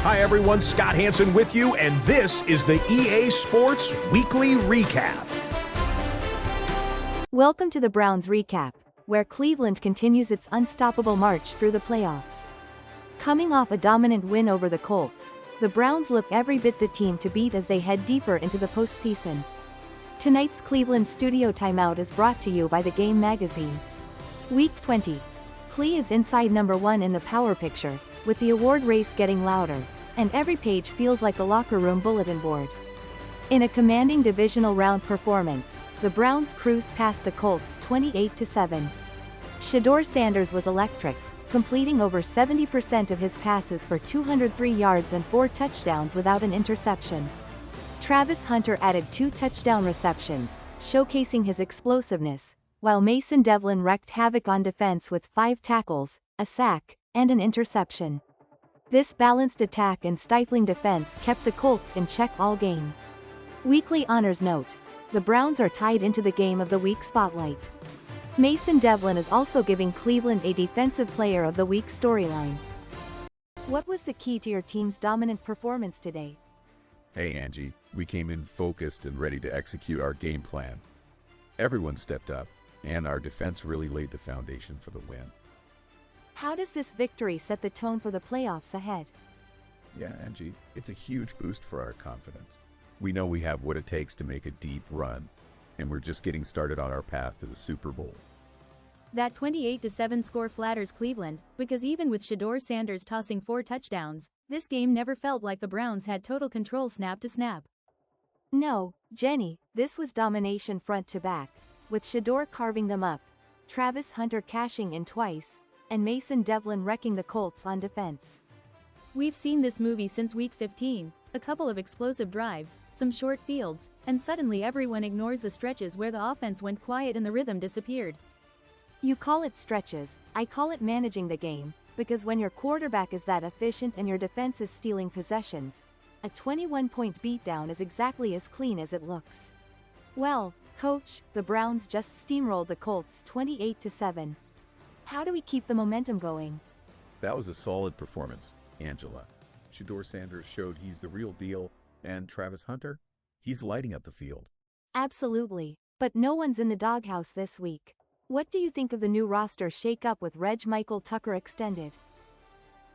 Hi everyone, Scott Hansen with you, and this is the EA Sports Weekly Recap. Welcome to the Browns Recap, where Cleveland continues its unstoppable march through the playoffs. Coming off a dominant win over the Colts, the Browns look every bit the team to beat as they head deeper into the postseason. Tonight's Cleveland studio timeout is brought to you by the Game magazine. Week 20. Cle is inside number 1 in the power picture, with the award race getting louder, and every page feels like a locker room bulletin board. In a commanding divisional round performance, the Browns cruised past the Colts 28-7. Shedeur Sanders was electric, completing over 70% of his passes for 203 yards and 4 touchdowns without an interception. Travis Hunter added 2 touchdown receptions, showcasing his explosiveness, while Mason Devlin wreaked havoc on defense with 5 tackles, a sack, and an interception. This balanced attack and stifling defense kept the Colts in check all game. Weekly honors note: the Browns are tied into the Game of the Week spotlight. Mason Devlin is also giving Cleveland a Defensive Player of the Week storyline. What was the key to your team's dominant performance today? Hey Angie, we came in focused and ready to execute our game plan. Everyone stepped up, and our defense really laid the foundation for the win. How does this victory set the tone for the playoffs ahead? Yeah, Angie, it's a huge boost for our confidence. We know we have what it takes to make a deep run, and we're just getting started on our path to the Super Bowl. That 28-7 score flatters Cleveland, because even with Shedeur Sanders tossing 4 touchdowns, this game never felt like the Browns had total control snap to snap. No, Jenny, this was domination front to back, with Shedeur carving them up, Travis Hunter cashing in twice, and Mason Devlin wrecking the Colts on defense. We've seen this movie since week 15, a couple of explosive drives, some short fields, and suddenly everyone ignores the stretches where the offense went quiet and the rhythm disappeared. You call it stretches, I call it managing the game, because when your quarterback is that efficient and your defense is stealing possessions, a 21-point beatdown is exactly as clean as it looks. Well, Coach, the Browns just steamrolled the Colts 28-7. How do we keep the momentum going? That was a solid performance, Angela. Shedeur Sanders showed he's the real deal, and Travis Hunter, he's lighting up the field. Absolutely, but no one's in the doghouse this week. What do you think of the new roster shake-up with Reg Michael Tucker extended?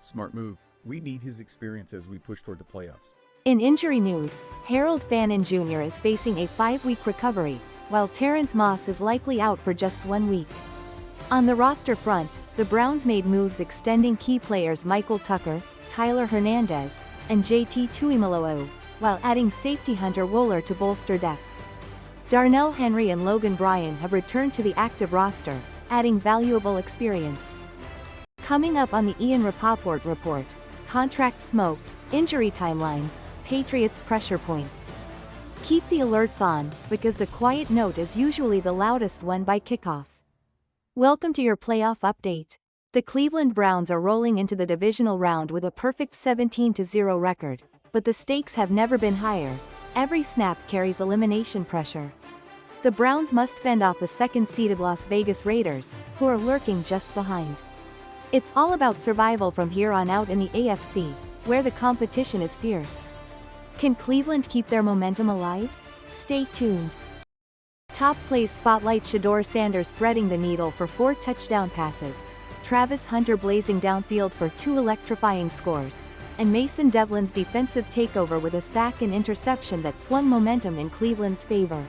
Smart move. We need his experience as we push toward the playoffs. In injury news, Harold Fannin Jr. is facing a 5-week recovery, while Terrence Moss is likely out for just 1 week. On the roster front, the Browns made moves extending key players Michael Tucker, Tyler Hernandez, and JT Tuimoloau, while adding safety Hunter Wohler to bolster depth. Darnell Henry and Logan Bryan have returned to the active roster, adding valuable experience. Coming up on the Ian Rapoport Report: contract smoke, injury timelines, Patriots pressure points. Keep the alerts on, because the quiet note is usually the loudest one by kickoff. Welcome to your playoff update. The Cleveland Browns are rolling into the divisional round with a perfect 17-0 record, but the stakes have never been higher. Every snap carries elimination pressure. The Browns must fend off the second-seeded Las Vegas Raiders, who are lurking just behind. It's all about survival from here on out in the AFC, where the competition is fierce. Can Cleveland keep their momentum alive? Stay tuned. Top plays spotlight: Shedeur Sanders threading the needle for 4 touchdown passes, Travis Hunter blazing downfield for 2 electrifying scores, and Mason Devlin's defensive takeover with a sack and interception that swung momentum in Cleveland's favor.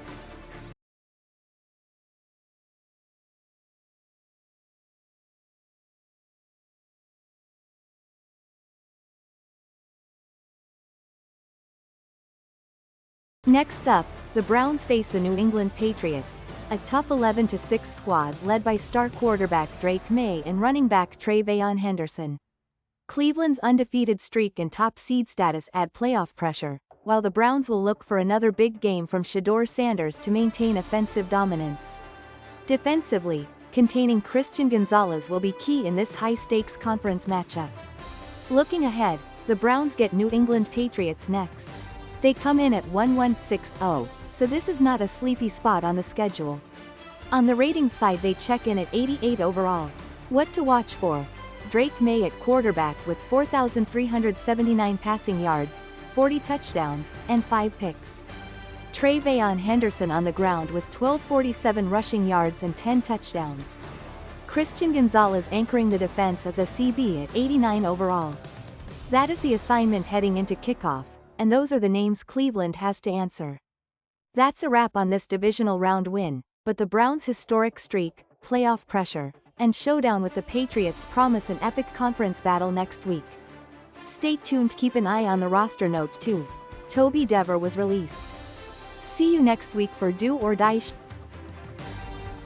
Next up, the Browns face the New England Patriots, a tough 11-6 squad led by star quarterback Drake May and running back Travion Henderson. Cleveland's undefeated streak and top seed status add playoff pressure, while the Browns will look for another big game from Shedeur Sanders to maintain offensive dominance. Defensively, containing Christian Gonzalez will be key in this high-stakes conference matchup. Looking ahead, the Browns get New England Patriots next. They come in at 1-1-6-0, so this is not a sleepy spot on the schedule. On the ratings side, they check in at 88 overall. What to watch for? Drake May at quarterback with 4,379 passing yards, 40 touchdowns, and 5 picks. Tre'Veon Henderson on the ground with 1,247 rushing yards and 10 touchdowns. Christian Gonzalez anchoring the defense as a CB at 89 overall. That is the assignment heading into kickoff, and those are the names Cleveland has to answer. That's a wrap on this divisional round win, but the Browns' historic streak, playoff pressure, and showdown with the Patriots promise an epic conference battle next week. Stay tuned, keep an eye on the roster note too. Toby Dever was released. See you next week for Do or Die.